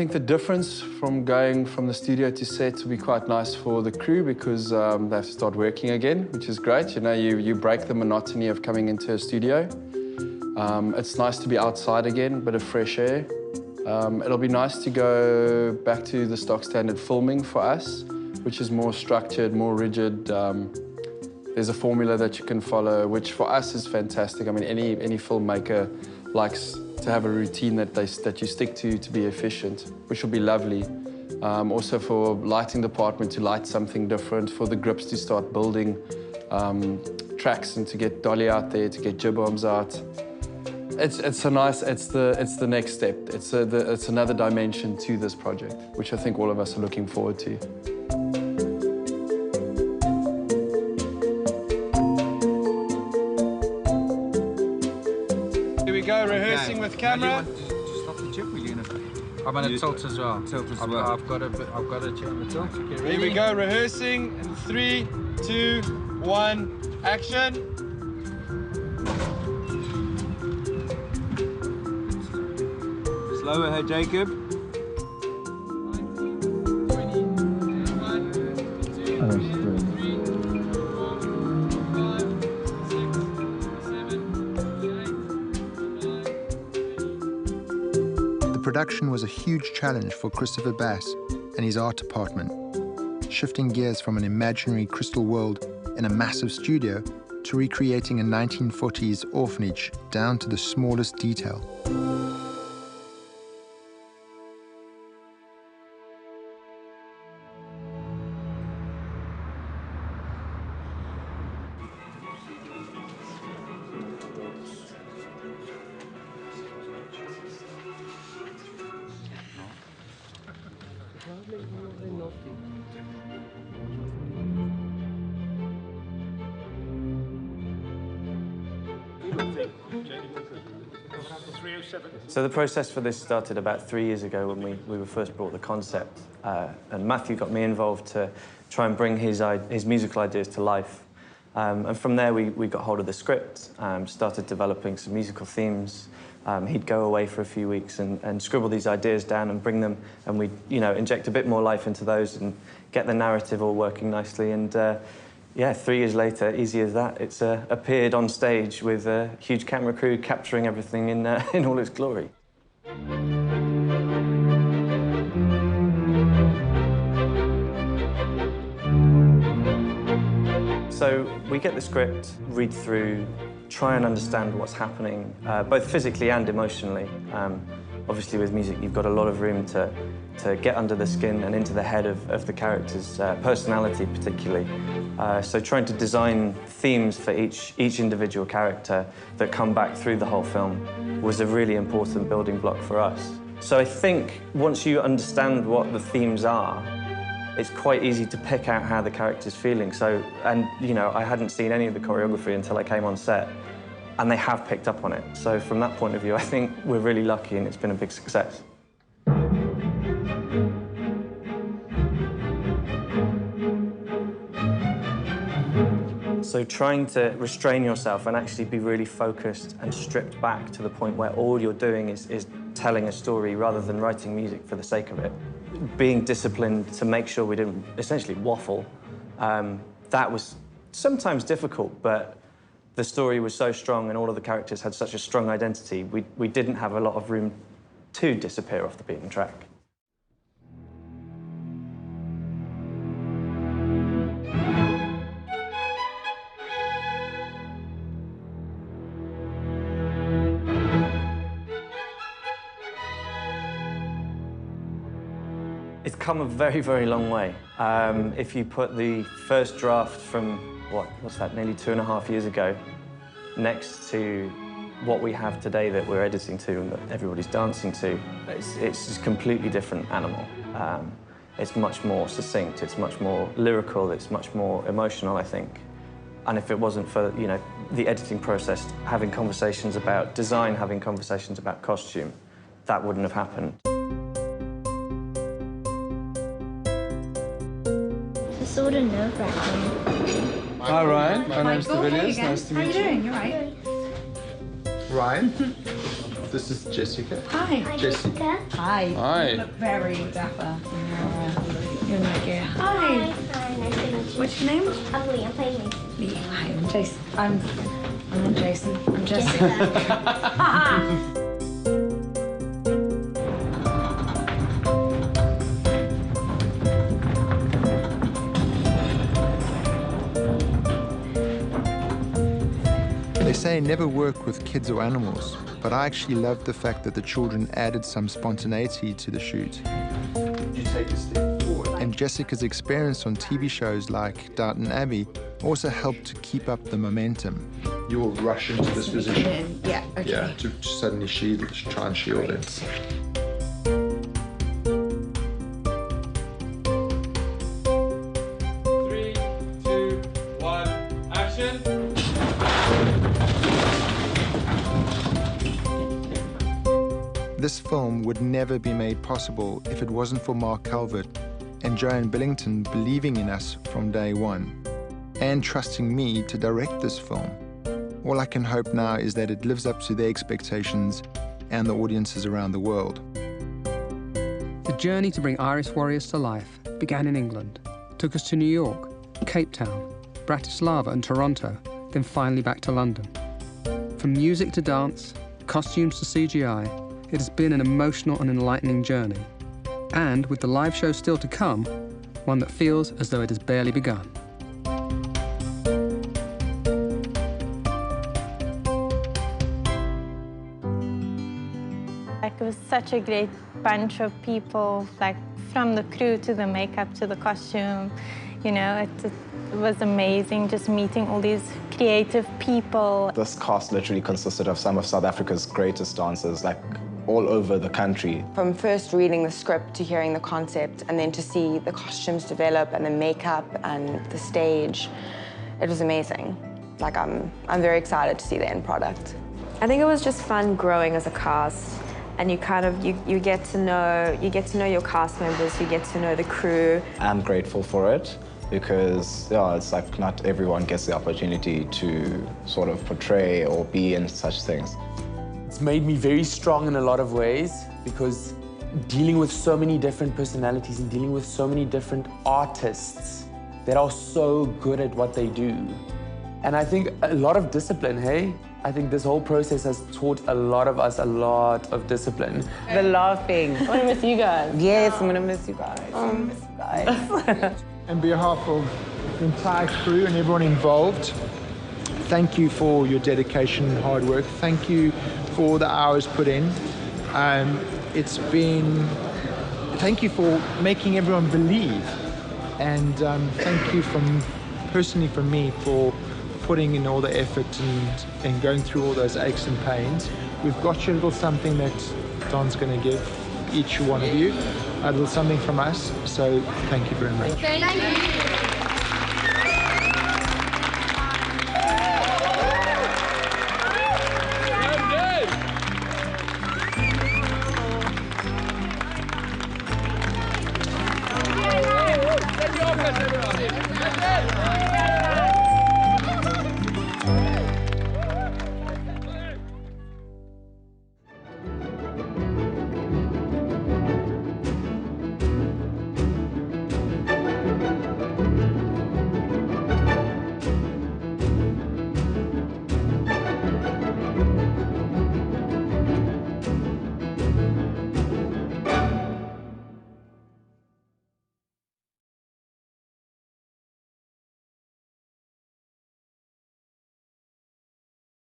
think the difference from going from the studio to set will be quite nice for the crew because they have to start working again, which is great. You know, you break the monotony of coming into a studio. It's nice to be outside again, bit of fresh air. It'll be nice to go back to the stock standard filming for us, which is more structured, more rigid. There's a formula that you can follow, which for us is fantastic. I mean, any filmmaker likes to have a routine that you stick to be efficient, which will be lovely. Also for lighting department to light something different, for the grips to start building tracks and to get dolly out there, to get jib bombs out. It's the next step. It's another dimension to this project, which I think all of us are looking forward to. Here we go, rehearsing with camera. Just stop the chip, will you? I'm going to tilt as well. Tilt as well. I've got a chip on the tilt. Okay, here we go, rehearsing in 3, 2, 1, action. Slower here, Jacob. 20, 1, 2, 3, 4, 5, 6, 7, 8, 9. The production was a huge challenge for Christopher Bass and his art department, shifting gears from an imaginary crystal world in a massive studio to recreating a 1940s orphanage down to the smallest detail. So the process for this started about 3 years ago when we were first brought the concept, and Matthew got me involved to try and bring his musical ideas to life. And from there we got hold of the script, started developing some musical themes. He'd go away for a few weeks and scribble these ideas down and bring them, and we'd inject a bit more life into those and get the narrative all working nicely. And yeah, 3 years later, easy as that, it's appeared on stage with a huge camera crew capturing everything in all its glory. So we get the script, read through, try and understand what's happening, both physically and emotionally. Obviously, with music, you've got a lot of room to get under the skin and into the head of the character's personality, particularly. So trying to design themes for each individual character that come back through the whole film was a really important building block for us. So I think once you understand what the themes are, it's quite easy to pick out how the character's feeling. So, and I hadn't seen any of the choreography until I came on set, and they have picked up on it. So from that point of view, I think we're really lucky and it's been a big success. So trying to restrain yourself and actually be really focused and stripped back to the point where all you're doing is telling a story rather than writing music for the sake of it. Being disciplined to make sure we didn't essentially waffle, that was sometimes difficult, but the story was so strong and all of the characters had such a strong identity, we didn't have a lot of room to disappear off the beaten track. It's come a very, very long way. If you put the first draft from, what's that, nearly 2.5 years ago, next to what we have today that we're editing to and that everybody's dancing to, it's a completely different animal. It's much more succinct, it's much more lyrical, it's much more emotional, I think. And if it wasn't for, the editing process, having conversations about design, having conversations about costume, that wouldn't have happened. It's sort of nerve-wracking. Hi, Ryan. My name's Villiers. Nice to meet you. How are you doing? You all right? Ryan? This is Jessica. Hi. Hi, Jessica. Jessica. Hi. Hi. You look very dapper. You're not here. Hi. Hi. Hi, nice to meet you. What's your name? I'm Lee. I'm playing Lee. Lee. Hi, I'm Jason. I'm not Jason. I'm Jessica. Jessica. They say never work with kids or animals, but I actually loved the fact that the children added some spontaneity to the shoot. You take a step forward. And Jessica's experience on TV shows like Downton Abbey also helped to keep up the momentum. You'll rush into this position. Yeah, okay. Yeah, to suddenly try and shield it. 3, 2, 1, action. This film would never be made possible if it wasn't for Mark Calvert and Joanne Billington believing in us from day one and trusting me to direct this film. All I can hope now is that it lives up to their expectations and the audiences around the world. The journey to bring Irish Warriors to life began in England, took us to New York, Cape Town, Bratislava and Toronto, then finally back to London. From music to dance, costumes to CGI, it has been an emotional and enlightening journey. And with the live show still to come, one that feels as though it has barely begun. It was such a great bunch of people, like from the crew to the makeup to the costume. You know, it was amazing just meeting all these creative people. This cast literally consisted of some of South Africa's greatest dancers, like all over the country. From first reading the script to hearing the concept and then to see the costumes develop and the makeup and the stage, it was amazing. Like, I'm very excited to see the end product. I think it was just fun growing as a cast. And you kind of, you get to know your cast members, you get to know the crew. I'm grateful for it because, yeah, it's like not everyone gets the opportunity to sort of portray or be in such things. It's made me very strong in a lot of ways because dealing with so many different personalities and dealing with so many different artists that are so good at what they do. And I think a lot of discipline, hey? I think this whole process has taught a lot of us a lot of discipline. The laughing. I'm gonna miss you guys. Yes, I'm gonna miss you guys. I'm gonna miss you guys. On behalf of the entire crew and everyone involved, thank you for your dedication and hard work. Thank you for all the hours put in. Thank you for making everyone believe. And thank you personally from me for putting in all the effort and going through all those aches and pains. We've got you a little something that Don's going to give each one of you, a little something from us. So thank you very much. Thank you.